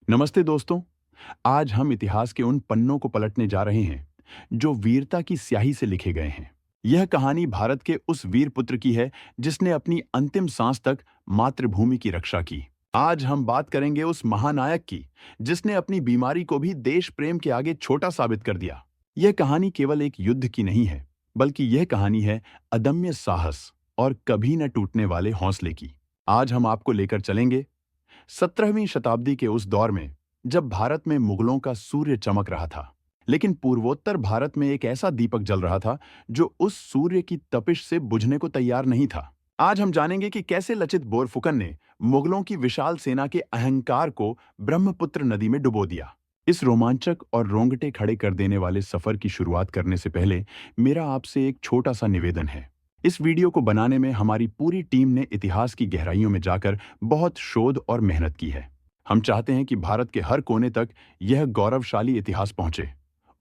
नमस्ते दोस्तों। आज हम इतिहास के उन पन्नों को पलटने जा रहे हैं जो वीरता की स्याही से लिखे गए हैं। यह कहानी भारत के उस वीर पुत्र की है जिसने अपनी अंतिम सांस तक मातृभूमि की रक्षा की। आज हम बात करेंगे उस महानायक की जिसने अपनी बीमारी को भी देश प्रेम के आगे छोटा साबित कर दिया। यह कहानी केवल एक युद्ध की नहीं है, बल्कि यह कहानी है अदम्य साहस और कभी न टूटने वाले हौसले की। आज हम आपको लेकर चलेंगे 17वीं शताब्दी के उस दौर में जब भारत में मुगलों का सूर्य चमक रहा था, लेकिन पूर्वोत्तर भारत में एक ऐसा दीपक जल रहा था जो उस सूर्य की तपिश से बुझने को तैयार नहीं था। आज हम जानेंगे कि कैसे लचित बोरफुकन ने मुगलों की विशाल सेना के अहंकार को ब्रह्मपुत्र नदी में डुबो दिया। इस रोमांचक और रोंगटे खड़े कर देने वाले सफर की शुरुआत करने से पहले मेरा आपसे एक छोटा सा निवेदन है। इस वीडियो को बनाने में हमारी पूरी टीम ने इतिहास की गहराइयों में जाकर बहुत शोध और मेहनत की है। हम चाहते हैं कि भारत के हर कोने तक यह गौरवशाली इतिहास पहुंचे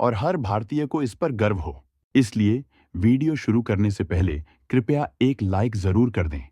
और हर भारतीय को इस पर गर्व हो। इसलिए वीडियो शुरू करने से पहले कृपया एक लाइक जरूर कर दें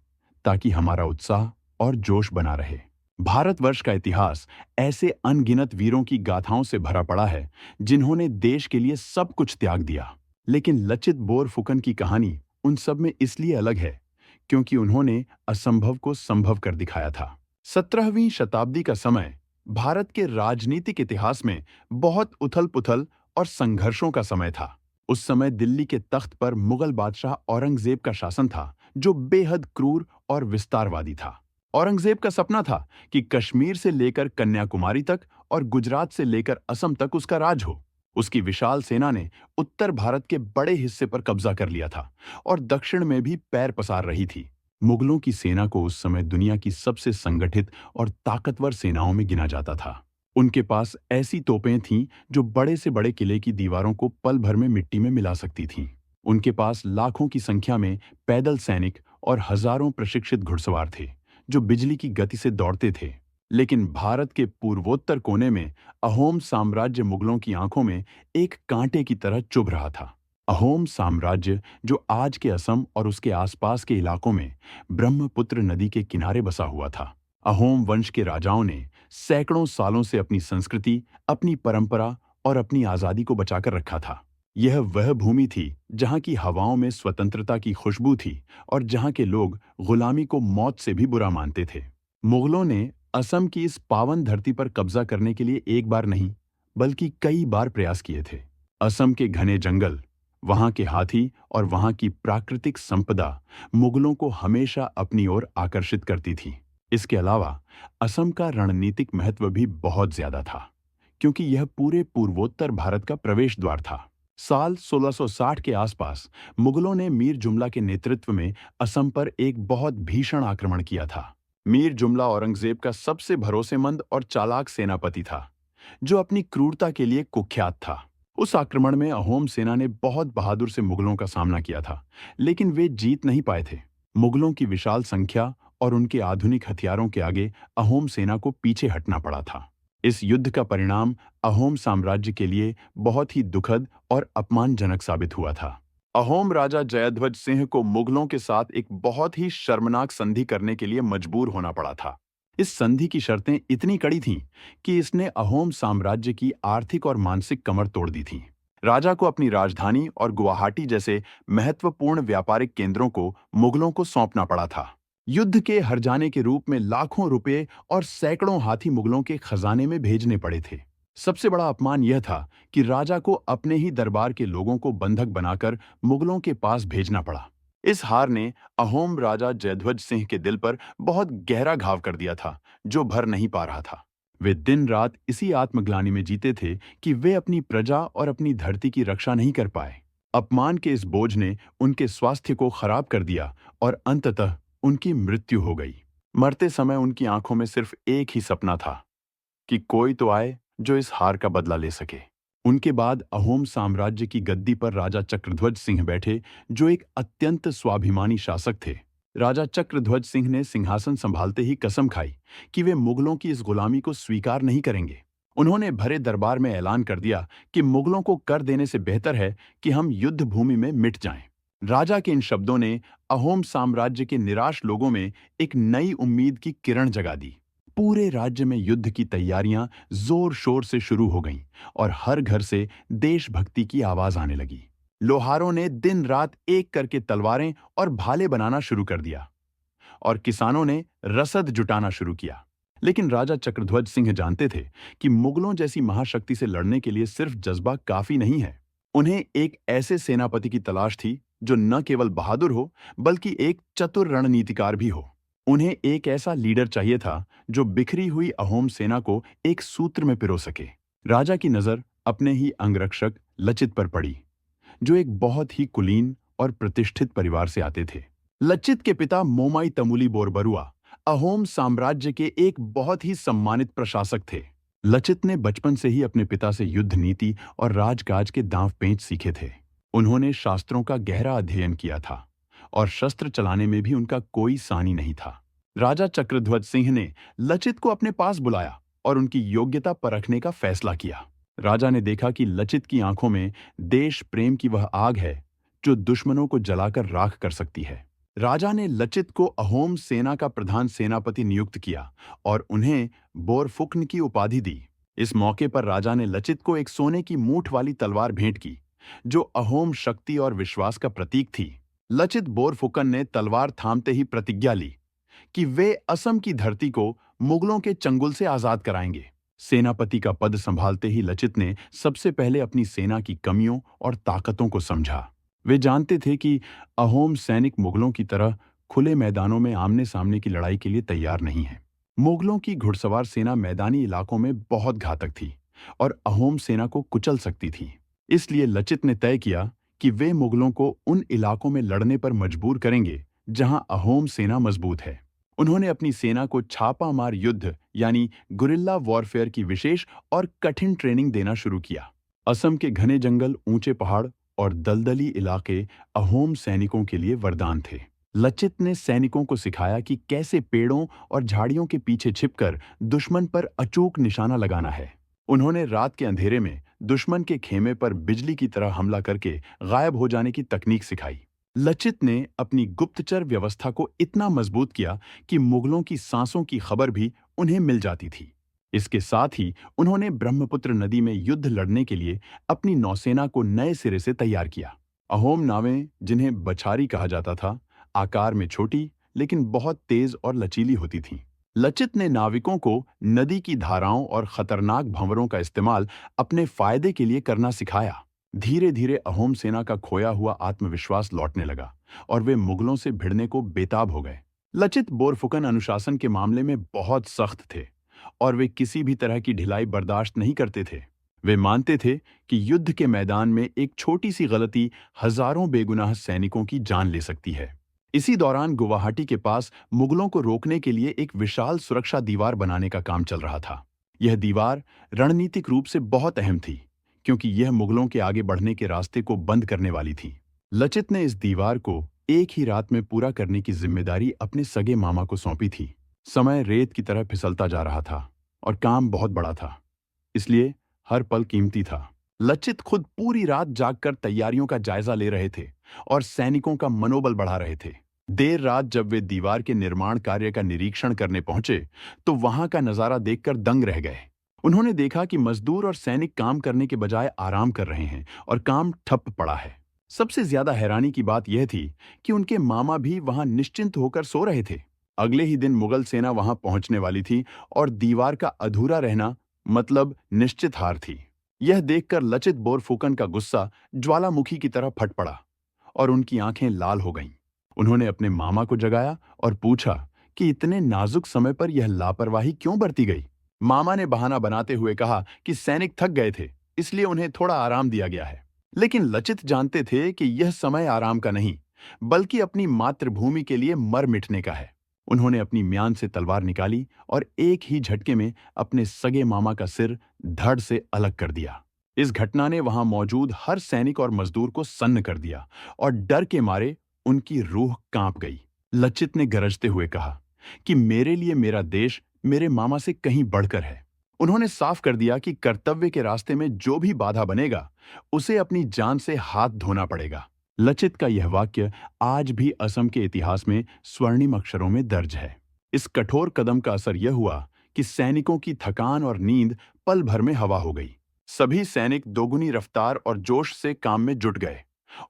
ताकि हमारा उत्साह और जोश बना रहे। भारतवर्ष का इतिहास ऐसे अनगिनत वीरों की गाथाओं से भरा पड़ा है जिन्होंने देश के लिए सब कुछ त्याग दिया। लेकिन लचित बोरफुकन की कहानी उन सब में इसलिए अलग है क्योंकि उन्होंने असंभव को संभव कर दिखाया था। 17वीं शताब्दी का समय भारत के राजनीतिक इतिहास में बहुत उथल-पुथल और संघर्षों का समय था। उस समय दिल्ली के तख्त पर मुगल बादशाह औरंगजेब का शासन था, जो बेहद क्रूर और विस्तारवादी था। औरंगजेब का सपना था कि कश्मीर से लेकर कन्याकुमारी तक और गुजरात से लेकर असम तक उसका राज हो। उसकी विशाल सेना ने उत्तर भारत के बड़े हिस्से पर कब्जा कर लिया था और दक्षिण में भी पैर पसार रही थी। मुगलों की सेना को उस समय दुनिया की सबसे संगठित और ताकतवर सेनाओं में गिना जाता था। उनके पास ऐसी तोपें थीं जो बड़े से बड़े किले की दीवारों को पल भर में मिट्टी में मिला सकती थीं। उनके पास लाखों की संख्या में पैदल सैनिक और हजारों प्रशिक्षित घुड़सवार थे जो बिजली की गति से दौड़ते थे। लेकिन भारत के पूर्वोत्तर कोने में अहोम साम्राज्य मुगलों की आंखों में एक कांटे की तरह चुभ रहा था। अहोम साम्राज्य, जो आज के असम और उसके आसपास के इलाकों में ब्रह्मपुत्र नदी के किनारे बसा हुआ था। अहोम वंश के राजाओं ने सैकड़ों सालों से अपनी संस्कृति, अपनी परंपरा और अपनी आजादी को बचाकर रखा था। यह वह भूमि थी जहां की हवाओं में स्वतंत्रता की खुशबू थी और जहां के लोग गुलामी को मौत से भी बुरा मानते थे। मुगलों ने असम की इस पावन धरती पर कब्जा करने के लिए एक बार नहीं, बल्कि कई बार प्रयास किए थे। असम के घने जंगल, वहां के हाथी और वहां की प्राकृतिक संपदा मुगलों को हमेशा अपनी ओर आकर्षित करती थी। इसके अलावा असम का रणनीतिक महत्व भी बहुत ज्यादा था, क्योंकि यह पूरे पूर्वोत्तर भारत का प्रवेश द्वार था। साल 1660 के आसपास मुगलों ने मीर जुमला के नेतृत्व में असम पर एक बहुत भीषण आक्रमण किया था। मीर जुमला औरंगजेब का सबसे भरोसेमंद और चालाक सेनापति था, जो अपनी क्रूरता के लिए कुख्यात था। उस आक्रमण में अहोम सेना ने बहुत बहादुर से मुगलों का सामना किया था, लेकिन वे जीत नहीं पाए थे। मुगलों की विशाल संख्या और उनके आधुनिक हथियारों के आगे अहोम सेना को पीछे हटना पड़ा था। इस युद्ध का परिणाम अहोम साम्राज्य के लिए बहुत ही दुखद और अपमानजनक साबित हुआ था। अहोम राजा जयध्वज सिंह को मुगलों के साथ एक बहुत ही शर्मनाक संधि करने के लिए मजबूर होना पड़ा था। इस संधि की शर्तें इतनी कड़ी थीं कि इसने अहोम साम्राज्य की आर्थिक और मानसिक कमर तोड़ दी थी। राजा को अपनी राजधानी और गुवाहाटी जैसे महत्वपूर्ण व्यापारिक केंद्रों को मुगलों को सौंपना पड़ा था। युद्ध के हर जाने के रूप में लाखों रुपए और सैकड़ों हाथी मुगलों के खजाने में भेजने पड़े थे। सबसे बड़ा अपमान यह था कि राजा को अपने ही दरबार के लोगों को बंधक बनाकर मुगलों के पास भेजना पड़ा। इस हार ने अहोम राजा जयध्वज सिंह के दिल पर बहुत गहरा घाव कर दिया था, जो भर नहीं पा रहा था। वे दिन रात इसी आत्मग्लानि में जीते थे कि वे अपनी प्रजा और अपनी धरती की रक्षा नहीं कर पाए। अपमान के इस बोझ ने उनके स्वास्थ्य को खराब कर दिया और अंततः उनकी मृत्यु हो गई। मरते समय उनकी आंखों में सिर्फ एक ही सपना था कि कोई तो आए जो इस हार का बदला ले सके। उनके बाद अहोम साम्राज्य की गद्दी पर राजा चक्रध्वज सिंह बैठे, जो एक अत्यंत स्वाभिमानी शासक थे। राजा चक्रध्वज सिंह ने सिंहासन संभालते ही कसम खाई कि वे मुगलों की इस गुलामी को स्वीकार नहीं करेंगे। उन्होंने भरे दरबार में ऐलान कर दिया कि मुगलों को कर देने से बेहतर है कि हम युद्ध भूमि में मिट जाएं। राजा के इन शब्दों ने अहोम साम्राज्य के निराश लोगों में एक नई उम्मीद की किरण जगा दी। पूरे राज्य में युद्ध की तैयारियां जोर शोर से शुरू हो गईं और हर घर से देशभक्ति की आवाज आने लगी। लोहारों ने दिन रात एक करके तलवारें और भाले बनाना शुरू कर दिया और किसानों ने रसद जुटाना शुरू किया। लेकिन राजा चक्रध्वज सिंह जानते थे कि मुगलों जैसी महाशक्ति से लड़ने के लिए सिर्फ जज्बा काफी नहीं है। उन्हें एक ऐसे सेनापति की तलाश थी जो न केवल बहादुर हो बल्कि एक चतुर रणनीतिकार भी हो। उन्हें एक ऐसा लीडर चाहिए था जो बिखरी हुई अहोम सेना को एक सूत्र में पिरो सके। राजा की नजर अपने ही अंगरक्षक लचित पर पड़ी, जो एक बहुत ही कुलीन और प्रतिष्ठित परिवार से आते थे। लचित के पिता मोमाई तमुली बोरबरुआ अहोम साम्राज्य के एक बहुत ही सम्मानित प्रशासक थे। लचित ने बचपन से ही अपने पिता से युद्ध नीति और राजकाज के दांव पेंच सीखे थे। उन्होंने शास्त्रों का गहरा अध्ययन किया था और शस्त्र चलाने में भी उनका कोई सानी नहीं था। राजा चक्रध्वज सिंह ने लचित को अपने पास बुलाया और उनकी योग्यता परखने का फैसला किया। राजा ने देखा कि लचित की आंखों में देश प्रेम की वह आग है जो दुश्मनों को जलाकर राख कर सकती है। राजा ने लचित को अहोम सेना का प्रधान सेनापति नियुक्त किया और उन्हें बोरफुकन की उपाधि दी। इस मौके पर राजा ने लचित को एक सोने की मूठ वाली तलवार भेंट की, जो अहोम शक्ति और विश्वास का प्रतीक थी। लचित बोरफुकन ने तलवार थामते ही प्रतिज्ञा ली कि वे असम की धरती को मुगलों के चंगुल से आजाद कराएंगे। सेनापति का पद संभालते ही लचित ने सबसे पहले अपनी सेना की कमियों और ताकतों को समझा। वे जानते थे कि अहोम सैनिक मुगलों की तरह खुले मैदानों में आमने सामने की लड़ाई के लिए तैयार नहीं है। मुगलों की घुड़सवार सेना मैदानी इलाकों में बहुत घातक थी और अहोम सेना को कुचल सकती थी। इसलिए लचित ने तय किया कि वे मुगलों को उन इलाकों में लड़ने पर मजबूर करेंगे जहां अहोम सेना मजबूत है। उन्होंने अपनी सेना को छापामार युद्ध यानी गुरिल्ला वॉरफेयर की विशेष और कठिन ट्रेनिंग देना शुरू किया। असम के घने जंगल, ऊंचे पहाड़ और दलदली इलाके अहोम सैनिकों के लिए वरदान थे। लचित ने सैनिकों को सिखाया कि कैसे पेड़ों और झाड़ियों के पीछे छिपकर दुश्मन पर अचूक निशाना लगाना है। उन्होंने रात के अंधेरे में दुश्मन के खेमे पर बिजली की तरह हमला करके गायब हो जाने की तकनीक सिखाई। लचित ने अपनी गुप्तचर व्यवस्था को इतना मजबूत किया कि मुगलों की सांसों की खबर भी उन्हें मिल जाती थी। इसके साथ ही उन्होंने ब्रह्मपुत्र नदी में युद्ध लड़ने के लिए अपनी नौसेना को नए सिरे से तैयार किया। अहोम नावें, जिन्हें बछारी कहा जाता था, आकार में छोटी लेकिन बहुत तेज और लचीली होती थीं। लचित ने नाविकों को नदी की धाराओं और खतरनाक भंवरों का इस्तेमाल अपने फायदे के लिए करना सिखाया। धीरे धीरे अहोम सेना का खोया हुआ आत्मविश्वास लौटने लगा और वे मुगलों से भिड़ने को बेताब हो गए। लचित बोरफुकन अनुशासन के मामले में बहुत सख्त थे और वे किसी भी तरह की ढिलाई बर्दाश्त नहीं करते थे। वे मानते थे कि युद्ध के मैदान में एक छोटी सी गलती हजारों बेगुनाह सैनिकों की जान ले सकती है। इसी दौरान गुवाहाटी के पास मुगलों को रोकने के लिए एक विशाल सुरक्षा दीवार बनाने का काम चल रहा था। यह दीवार रणनीतिक रूप से बहुत अहम थी, क्योंकि यह मुगलों के आगे बढ़ने के रास्ते को बंद करने वाली थी। लचित ने इस दीवार को एक ही रात में पूरा करने की जिम्मेदारी अपने सगे मामा को सौंपी थी। समय रेत की तरह फिसलता जा रहा था और काम बहुत बड़ा था, इसलिए हर पल कीमती था। लचित खुद पूरी रात जागकर तैयारियों का जायजा ले रहे थे और सैनिकों का मनोबल बढ़ा रहे थे। देर रात जब वे दीवार के निर्माण कार्य का निरीक्षण करने पहुंचे तो वहां का नजारा देखकर दंग रह गए। उन्होंने देखा कि मजदूर और सैनिक काम करने के बजाय आराम कर रहे हैं और काम ठप पड़ा है। सबसे ज्यादा हैरानी की बात यह थी कि उनके मामा भी वहां निश्चिंत होकर सो रहे थे। अगले ही दिन मुगल सेना वहां पहुंचने वाली थी और दीवार का अधूरा रहना मतलब निश्चित हार थी। यह देखकर लचित बोरफुकन का गुस्सा ज्वालामुखी की तरह फट पड़ा और उनकी आंखें लाल हो गईं। उन्होंने अपने मामा को जगाया और पूछा कि इतने नाजुक समय पर यह लापरवाही क्यों बरती गई। मामा ने बहाना बनाते हुए कहा कि सैनिक थक गए थे, इसलिए उन्हें थोड़ा आराम दिया गया है। लेकिन लचित जानते थे कि यह समय आराम का नहीं, बल्कि अपनी मातृभूमि के लिए मर मिटने का है। उन्होंने अपनी म्यान से तलवार निकाली और एक ही झटके में अपने सगे मामा का सिर धड़ से अलग कर दिया। इस घटना ने वहां मौजूद हर सैनिक और मजदूर को सन्न कर दिया और डर के मारे उनकी रूह कांप गई। लचित ने गरजते हुए कहा कि मेरे लिए मेरा देश मेरे मामा से कहीं बढ़कर है। उन्होंने साफ कर दिया कि कर्तव्य के रास्ते में जो भी बाधा बनेगा, उसे अपनी जान से हाथ धोना पड़ेगा। लचित का यह वाक्य आज भी असम के इतिहास में स्वर्णिम अक्षरों में दर्ज है। इस कठोर कदम का असर यह हुआ कि सैनिकों की थकान और नींद पल भर में हवा हो गई। सभी सैनिक दोगुनी रफ्तार और जोश से काम में जुट गए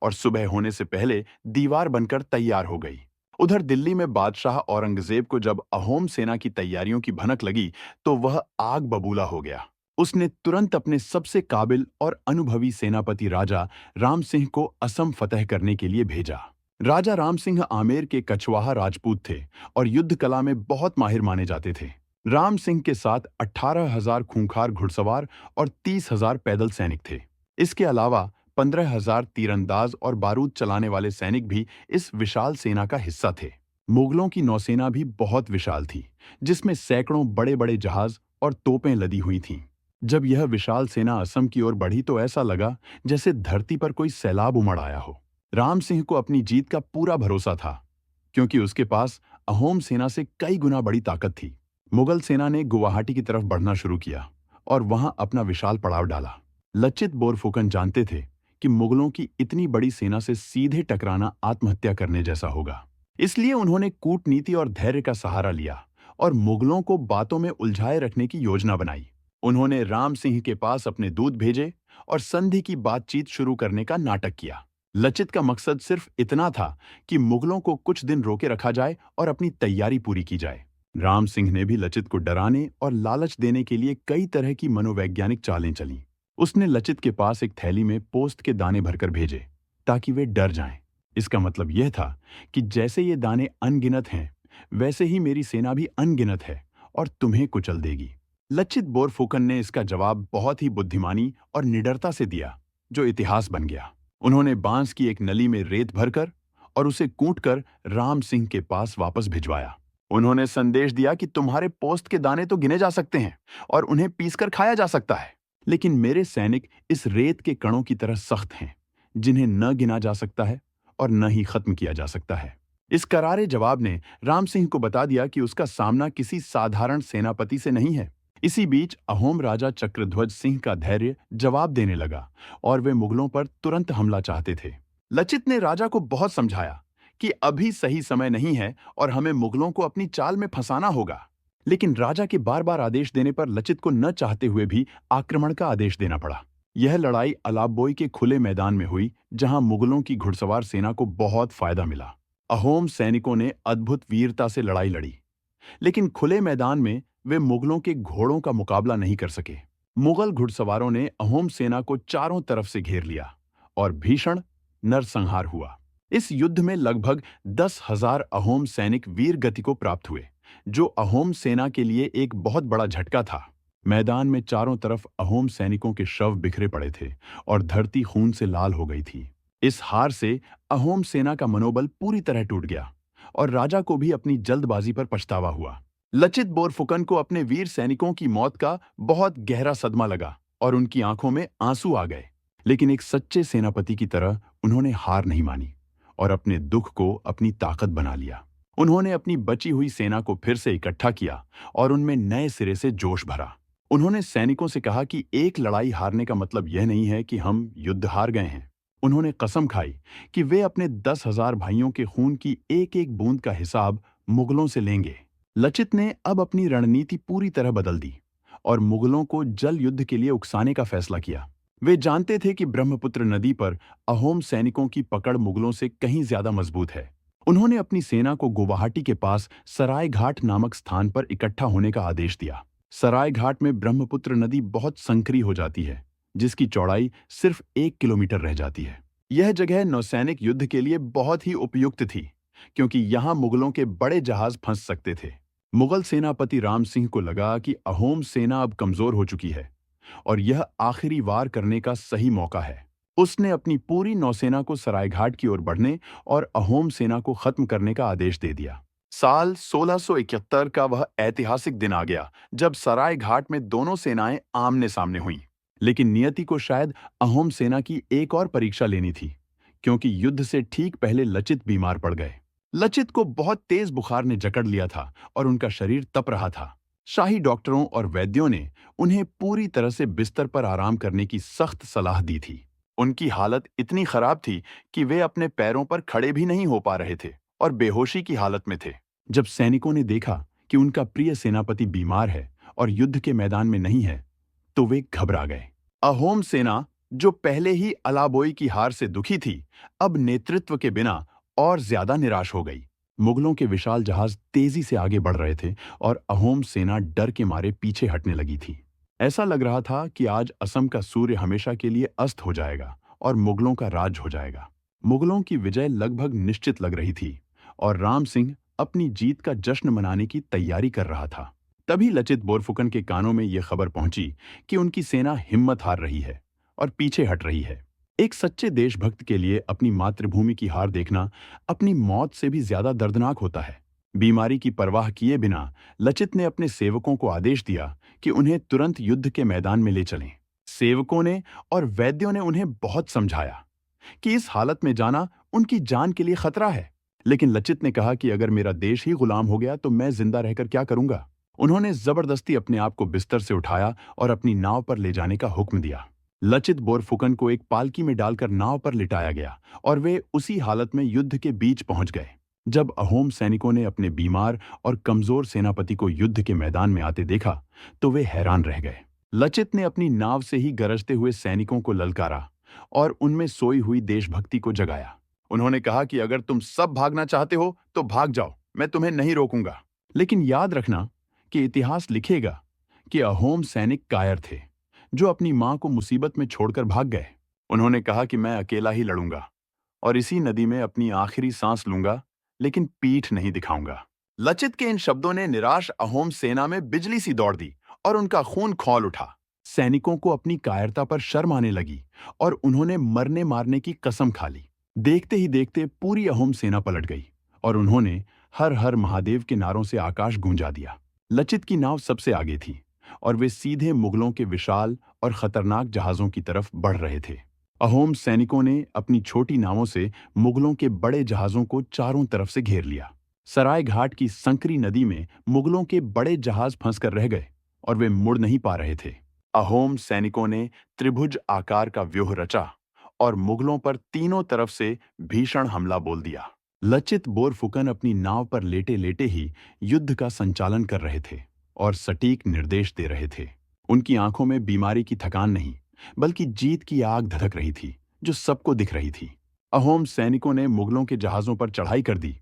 और सुबह होने से पहले दीवार बनकर तैयार हो गई। उधर दिल्ली में बादशाह औरंगजेब को जब अहोम सेना की तैयारियों की भनक लगी तो वह आग बबूला हो गया। उसने तुरंत अपने सबसे काबिल और अनुभवी सेनापति राजा राम सिंह को असम फतह करने के लिए भेजा। राजा राम सिंह आमेर के कछवाहा राजपूत थे और युद्ध कला में बहुत माहिर माने जाते थे। राम सिंह के साथ 18,000 खूंखार घुड़सवार और 30,000 पैदल सैनिक थे। इसके अलावा 15,000 तीरंदाज और बारूद चलाने वाले सैनिक भी इस विशाल सेना का हिस्सा थे। मुगलों की नौसेना भी बहुत विशाल थी, जिसमें सैकड़ों बड़े-बड़े जहाज और तोपें लदी हुई थीं। जब यह विशाल सेना असम की ओर बढ़ी तो ऐसा लगा जैसे धरती पर कोई सैलाब उमड़ आया हो। राम सिंह को अपनी जीत का पूरा भरोसा था, क्योंकि उसके पास अहोम सेना से कई गुना बड़ी ताकत थी। मुगल सेना ने गुवाहाटी की तरफ बढ़ना शुरू किया और वहां अपना विशाल पड़ाव डाला। लचित बोरफुकन जानते थे कि मुगलों की इतनी बड़ी सेना से सीधे टकराना आत्महत्या करने जैसा होगा। इसलिए उन्होंने कूटनीति और धैर्य का सहारा लिया और मुगलों को बातों में उलझाए रखने की योजना बनाई। उन्होंने राम सिंह के पास अपने दूत भेजे और संधि की बातचीत शुरू करने का नाटक किया। लचित का मकसद सिर्फ इतना था कि मुगलों को कुछ दिन रोके रखा जाए और अपनी तैयारी पूरी की जाए। राम सिंह ने भी लचित को डराने और लालच देने के लिए कई तरह की मनोवैज्ञानिक चालें चलीं। उसने लचित के पास एक थैली में पोस्त के दाने भरकर भेजे ताकि वे डर जाएं। इसका मतलब यह था कि जैसे ये दाने अनगिनत हैं, वैसे ही मेरी सेना भी अनगिनत है और तुम्हें कुचल देगी। लचित बोरफुकन ने इसका जवाब बहुत ही बुद्धिमानी और निडरता से दिया, जो इतिहास बन गया। उन्होंने बांस की एक नली में रेत भरकर और उसे कूटकर राम सिंह के पास वापस भिजवाया। उन्होंने संदेश दिया कि तुम्हारे पोस्त के दाने तो गिने जा सकते हैं और उन्हें पीसकर खाया जा सकता है, लेकिन मेरे सैनिक इस रेत के कणों की तरह सख्त हैं, जिन्हें न गिना जा सकता है और न ही खत्म किया जा सकता है। इस करारे जवाब ने राम सिंह को बता दिया कि उसका सामना किसी साधारण सेनापति से नहीं है। इसी बीच अहोम राजा चक्रध्वज सिंह का धैर्य जवाब देने लगा और वे मुगलों पर तुरंत हमला चाहते थे। लचित ने राजा को बहुत समझाया कि अभी सही समय नहीं है और हमें मुगलों को अपनी चाल में फंसाना होगा। लेकिन राजा के बार बार आदेश देने पर लचित को न चाहते हुए भी आक्रमण का आदेश देना पड़ा। यह लड़ाई अलाबोई के खुले मैदान में हुई, जहां मुगलों की घुड़सवार सेना को बहुत फायदा मिला। अहोम सैनिकों ने अद्भुत वीरता से लड़ाई लड़ी, लेकिन खुले मैदान में वे मुगलों के घोड़ों का मुकाबला नहीं कर सके। मुगल घुड़सवारों ने अहोम सेना को चारों तरफ से घेर लिया और भीषण नरसंहार हुआ। इस युद्ध में लगभग 10,000 अहोम सैनिक वीर गति को प्राप्त हुए, जो अहोम सेना के लिए एक बहुत बड़ा झटका था। मैदान में चारों तरफ अहोम सैनिकों के शव बिखरे पड़े थे और धरती खून से लाल हो गई थी। इस हार से अहोम सेना का मनोबल पूरी तरह टूट गया और राजा को भी अपनी जल्दबाजी पर पछतावा हुआ। लचित बोरफुकन को अपने वीर सैनिकों की मौत का बहुत गहरा सदमा लगा और उनकी आंखों में आंसू आ गए। लेकिन एक सच्चे सेनापति की तरह उन्होंने हार नहीं मानी और अपने दुख को अपनी ताकत बना लिया। उन्होंने अपनी बची हुई सेना को फिर से इकट्ठा किया और उनमें नए सिरे से जोश भरा। उन्होंने सैनिकों से कहा कि एक लड़ाई हारने का मतलब यह नहीं है कि हम युद्ध हार गए हैं। उन्होंने कसम खाई कि वे अपने 10,000 भाइयों के खून की एक एक बूंद का हिसाब मुगलों से लेंगे। लचित ने अब अपनी रणनीति पूरी तरह बदल दी और मुगलों को जल युद्ध के लिए उकसाने का फैसला किया। वे जानते थे कि ब्रह्मपुत्र नदी पर अहोम सैनिकों की पकड़ मुगलों से कहीं ज्यादा मजबूत है। उन्होंने अपनी सेना को गुवाहाटी के पास सराय घाट नामक स्थान पर इकट्ठा होने का आदेश दिया। सराय घाट में ब्रह्मपुत्र नदी बहुत संकरी हो जाती है, जिसकी चौड़ाई सिर्फ 1 किलोमीटर रह जाती है। यह जगह नौसैनिक युद्ध के लिए बहुत ही उपयुक्त थी, क्योंकि यहाँ मुगलों के बड़े जहाज फंस सकते थे। मुगल सेनापति राम सिंह को लगा कि अहोम सेना अब कमजोर हो चुकी है और यह आखिरी वार करने का सही मौका है। उसने अपनी पूरी नौसेना को सरायघाट की ओर बढ़ने और अहोम सेना को खत्म करने का आदेश दे दिया। साल 1671 का वह ऐतिहासिक दिन आ गया जब सरायघाट में दोनों सेनाएं आमने सामने हुईं। लेकिन नियति को शायद अहोम सेना की एक और परीक्षा लेनी थी, क्योंकि युद्ध से ठीक पहले लचित बीमार पड़ गए। लचित को बहुत तेज बुखार ने जकड़ लिया था और उनका शरीर तप रहा था। शाही डॉक्टरों और वैद्यों ने उन्हें पूरी तरह से बिस्तर पर आराम करने की सख्त सलाह दी थी। उनकी हालत इतनी खराब थी कि वे अपने पैरों पर खड़े भी नहीं हो पा रहे थे और बेहोशी की हालत में थे। जब सैनिकों ने देखा कि उनका प्रिय सेनापति बीमार है और युद्ध के मैदान में नहीं है, तो वे घबरा गए। अहोम सेना, जो पहले ही अलाबोई की हार से दुखी थी, अब नेतृत्व के बिना और ज्यादा निराश हो गई। मुगलों के विशाल जहाज तेजी से आगे बढ़ रहे थे और अहोम सेना डर के मारे पीछे हटने लगी थी। ऐसा लग रहा था कि आज असम का सूर्य हमेशा के लिए अस्त हो जाएगा और मुगलों का राज हो जाएगा। मुगलों की विजय लगभग निश्चित लग रही थी और राम सिंह अपनी जीत का जश्न मनाने की तैयारी कर रहा था। तभी लचित बोरफुकन के कानों में यह खबर पहुंची कि उनकी सेना हिम्मत हार रही है और पीछे हट रही है। एक सच्चे देशभक्त के लिए अपनी मातृभूमि की हार देखना अपनी मौत से भी ज्यादा दर्दनाक होता है। बीमारी की परवाह किए बिना लचित ने अपने सेवकों को आदेश दिया कि उन्हें तुरंत युद्ध के मैदान में ले चलें। सेवकों ने और वैद्यों ने उन्हें बहुत समझाया कि इस हालत में जाना उनकी जान के लिए खतरा है। लेकिन लचित ने कहा कि अगर मेरा देश ही गुलाम हो गया तो मैं जिंदा रहकर क्या करूंगा। उन्होंने जबरदस्ती अपने आप को बिस्तर से उठाया और अपनी नाव पर ले जाने का हुक्म दिया। लचित बोरफुकन को एक पालकी में डालकर नाव पर लिटाया गया और वे उसी हालत में युद्ध के बीच पहुंच गए। जब अहोम सैनिकों ने अपने बीमार और कमजोर सेनापति को युद्ध के मैदान में आते देखा तो वे हैरान रह गए। लचित ने अपनी नाव से ही गरजते हुए सैनिकों को ललकारा और उनमें सोई हुई देशभक्ति को जगाया। उन्होंने कहा कि अगर तुम सब भागना चाहते हो तो भाग जाओ, मैं तुम्हें नहीं रोकूंगा। लेकिन याद रखना कि इतिहास लिखेगा कि अहोम सैनिक कायर थे, जो अपनी मां को मुसीबत में छोड़कर भाग गए। उन्होंने कहा कि मैं अकेला ही लड़ूंगा और इसी नदी में अपनी आखिरी सांस लूंगा, लेकिन पीठ नहीं दिखाऊंगा। लचित के इन शब्दों ने निराश अहोम सेना में बिजली सी दौड़ दी और उनका खून खौल उठा। सैनिकों को अपनी कायरता पर शर्म आने लगी और उन्होंने मरने मारने की कसम खा ली। देखते ही देखते पूरी अहोम सेना पलट गई और उन्होंने हर हर महादेव के नारों से आकाश गूंजा दिया। लचित की नाव सबसे आगे थी और वे सीधे मुगलों के विशाल और खतरनाक जहाजों की तरफ बढ़ रहे थे। अहोम सैनिकों ने अपनी छोटी नावों से मुगलों के बड़े जहाजों को चारों तरफ से घेर लिया। सराय घाट की संकरी नदी में मुगलों के बड़े जहाज फंसकर रह गए और वे मुड़ नहीं पा रहे थे। अहोम सैनिकों ने त्रिभुज आकार का व्यूह रचा और मुगलों पर तीनों तरफ से भीषण हमला बोल दिया। लचित बोरफुकन अपनी नाव पर लेटे लेटे ही युद्ध का संचालन कर रहे थे और सटीक निर्देश दे रहे थे। उनकी आंखों में बीमारी की थकान नहीं, बल्कि जीत की आग धधक रही थी, जो सबको दिख रही थी। अहोम सैनिकों ने मुगलों के जहाजों पर चढ़ाई कर दी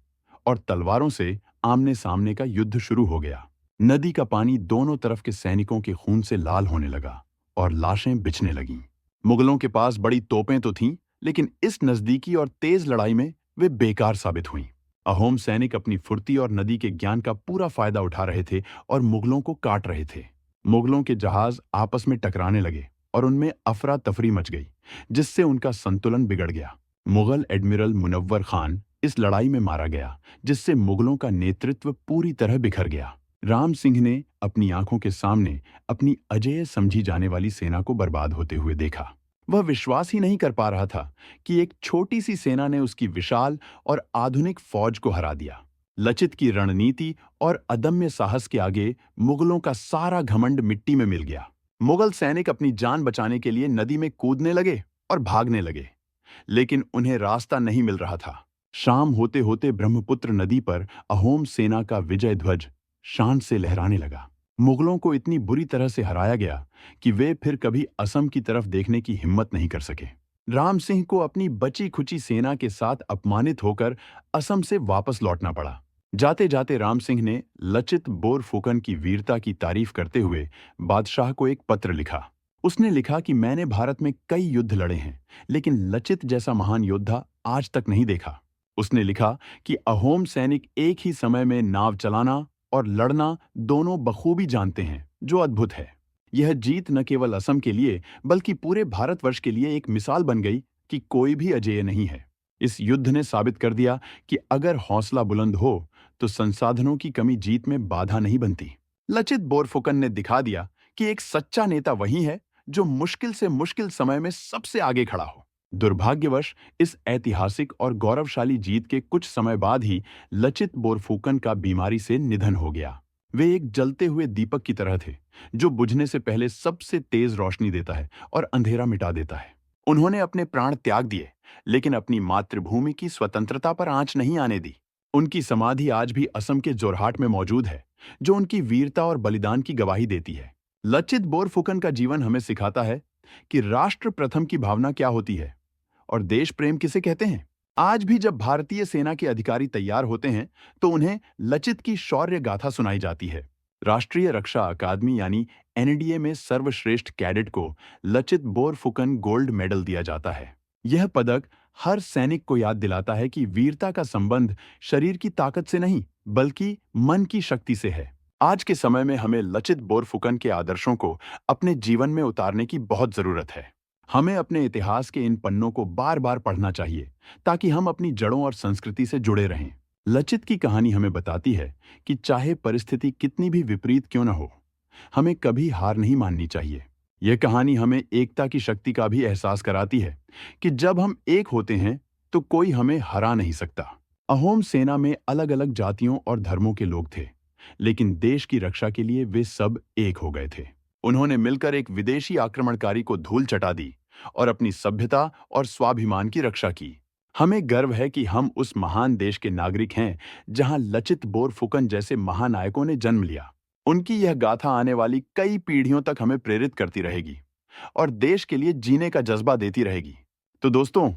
और तलवारों से आमने सामने का युद्ध शुरू हो गया। नदी का पानी दोनों तरफ के सैनिकों के खून से लाल होने लगा और लाशें बिछने लगीं। मुगलों के पास बड़ी तोपें तो थीं, लेकिन इस नजदीकी और तेज लड़ाई में वे बेकार साबित हुईं। अहोम सैनिक अपनी फुर्ती और नदी के ज्ञान का पूरा फायदा उठा रहे थे और मुगलों को काट रहे थे। मुगलों के जहाज आपस में टकराने लगे और उनमें अफरा तफरी मच गई, जिससे उनका संतुलन बिगड़ गया। मुगल एडमिरल मुनव्वर खान इस लड़ाई में मारा गया, जिससे मुगलों का नेतृत्व पूरी तरह बिखर गया। राम सिंह ने अपनी आंखों के सामने अपनी अजेय समझी जाने वाली सेना को बर्बाद होते हुए देखा। वह विश्वास ही नहीं कर पा रहा था कि एक छोटी सी सेना ने उसकी विशाल और आधुनिक फौज को हरा दिया। लचित की रणनीति और अदम्य साहस के आगे मुगलों का सारा घमंड मिट्टी में मिल गया। मुगल सैनिक अपनी जान बचाने के लिए नदी में कूदने लगे और भागने लगे, लेकिन उन्हें रास्ता नहीं मिल रहा था। शाम होते होते ब्रह्मपुत्र नदी पर अहोम सेना का विजय ध्वज शान से लहराने लगा। मुगलों को इतनी बुरी तरह से हराया गया कि वे फिर कभी असम की तरफ देखने की हिम्मत नहीं कर सके। राम सिंह को अपनी बची खुची सेना के साथ अपमानित होकर असम से वापस लौटना पड़ा। जाते जाते राम सिंह ने लचित बोरफुकन की वीरता की तारीफ करते हुए बादशाह को एक पत्र लिखा। उसने लिखा कि मैंने भारत में कई युद्ध लड़े हैं, लेकिन लचित जैसा महान योद्धा आज तक नहीं देखा। उसने लिखा कि अहोम सैनिक एक ही समय में नाव चलाना और लड़ना दोनों बखूबी जानते हैं, जो अद्भुत है। यह जीत न केवल असम के लिए बल्कि पूरे भारतवर्ष के लिए एक मिसाल बन गई कि कोई भी अजेय नहीं है। इस युद्ध ने साबित कर दिया कि अगर हौसला बुलंद हो तो संसाधनों की कमी जीत में बाधा नहीं बनती। लचित बोरफुकन ने दिखा दिया कि एक सच्चा नेता वही है जो मुश्किल से मुश्किल समय में सबसे आगे खड़ा हो। दुर्भाग्यवश इस ऐतिहासिक और गौरवशाली जीत के कुछ समय बाद ही लचित बोरफुकन का बीमारी से निधन हो गया। वे एक जलते हुए दीपक की तरह थे, जो बुझने से पहले सबसे तेज रोशनी देता है और अंधेरा मिटा देता है। उन्होंने अपने प्राण त्याग दिए, लेकिन अपनी मातृभूमि की स्वतंत्रता पर आंच नहीं आने दी। उनकी समाधि आज भी असम के जोरहाट में मौजूद है, जो उनकी वीरता और बलिदान की गवाही देती है। लचित बोरफुकन का जीवन हमें सिखाता है कि राष्ट्र प्रथम की भावना क्या होती है और देश प्रेम किसे कहते हैं। आज भी जब भारतीय सेना के अधिकारी तैयार होते हैं, तो उन्हें लचित की शौर्य गाथा सुनाई जाती है। राष्ट्रीय रक्षा अकादमी यानी एनडीए में सर्वश्रेष्ठ कैडेट को लचित बोरफुकन गोल्ड मेडल दिया जाता है। यह पदक हर सैनिक को याद दिलाता है कि वीरता का संबंध शरीर की ताकत से नहीं, बल्कि मन की शक्ति से है। आज के समय में हमें लचित बोरफुकन के आदर्शों को अपने जीवन में उतारने की बहुत जरूरत है। हमें अपने इतिहास के इन पन्नों को बार बार पढ़ना चाहिए, ताकि हम अपनी जड़ों और संस्कृति से जुड़े रहें। लचित की कहानी हमें बताती है कि चाहे परिस्थिति कितनी भी विपरीत क्यों न हो, हमें कभी हार नहीं माननी चाहिए। यह कहानी हमें एकता की शक्ति का भी एहसास कराती है कि जब हम एक होते हैं, तो कोई हमें हरा नहीं सकता। अहोम सेना में अलग अलग जातियों और धर्मों के लोग थे, लेकिन देश की रक्षा के लिए वे सब एक हो गए थे। उन्होंने मिलकर एक विदेशी आक्रमणकारी को धूल चटा दी और अपनी सभ्यता और स्वाभिमान की रक्षा की। हमें गर्व है कि हम उस महान देश के नागरिक हैं, जहां लचित बोरफुकन जैसे महानायकों ने जन्म लिया। उनकी यह गाथा आने वाली कई पीढ़ियों तक हमें प्रेरित करती रहेगी और देश के लिए जीने का जज्बा देती रहेगी। तो दोस्तों,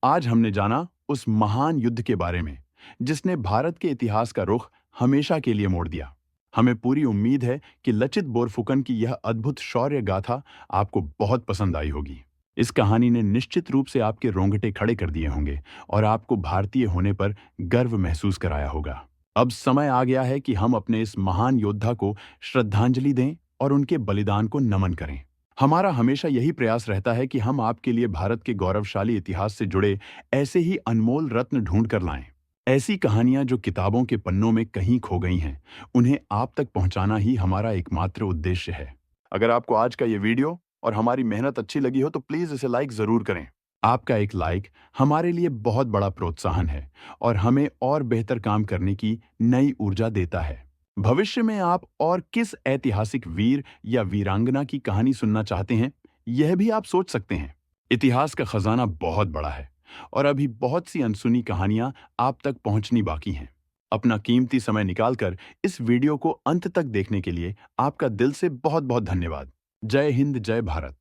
आज हमने जाना उस महान युद्ध के बारे में, जिसने भारत के इतिहास का रुख हमेशा के लिए मोड़ दिया। हमें पूरी उम्मीद है कि लचित बोरफुकन की यह अद्भुत शौर्य गाथा आपको बहुत पसंद आई होगी। इस कहानी ने निश्चित रूप से आपके रोंगटे खड़े कर दिए होंगे और आपको भारतीय होने पर गर्व महसूस कराया होगा। अब समय आ गया है कि हम अपने इस महान योद्धा को श्रद्धांजलि दें और उनके बलिदान को नमन करें। हमारा हमेशा यही प्रयास रहता है कि हम आपके लिए भारत के गौरवशाली इतिहास से जुड़े ऐसे ही अनमोल रत्न ढूंढ कर लाएं। ऐसी कहानियां जो किताबों के पन्नों में कहीं खो गई हैं, उन्हें आप तक पहुंचाना ही हमारा एकमात्र उद्देश्य है। अगर आपको आज का ये वीडियो और हमारी मेहनत अच्छी लगी हो, तो प्लीज इसे लाइक जरूर करें। आपका एक लाइक हमारे लिए बहुत बड़ा प्रोत्साहन है और हमें और बेहतर काम करने की नई ऊर्जा देता है। भविष्य में आप और किस ऐतिहासिक वीर या वीरांगना की कहानी सुनना चाहते हैं, यह भी आप सोच सकते हैं। इतिहास का खजाना बहुत बड़ा है और अभी बहुत सी अनसुनी कहानियां आप तक पहुंचनी बाकी हैं। अपना कीमती समय निकालकर इस वीडियो को अंत तक देखने के लिए आपका दिल से बहुत बहुत धन्यवाद। जय हिंद, जय भारत।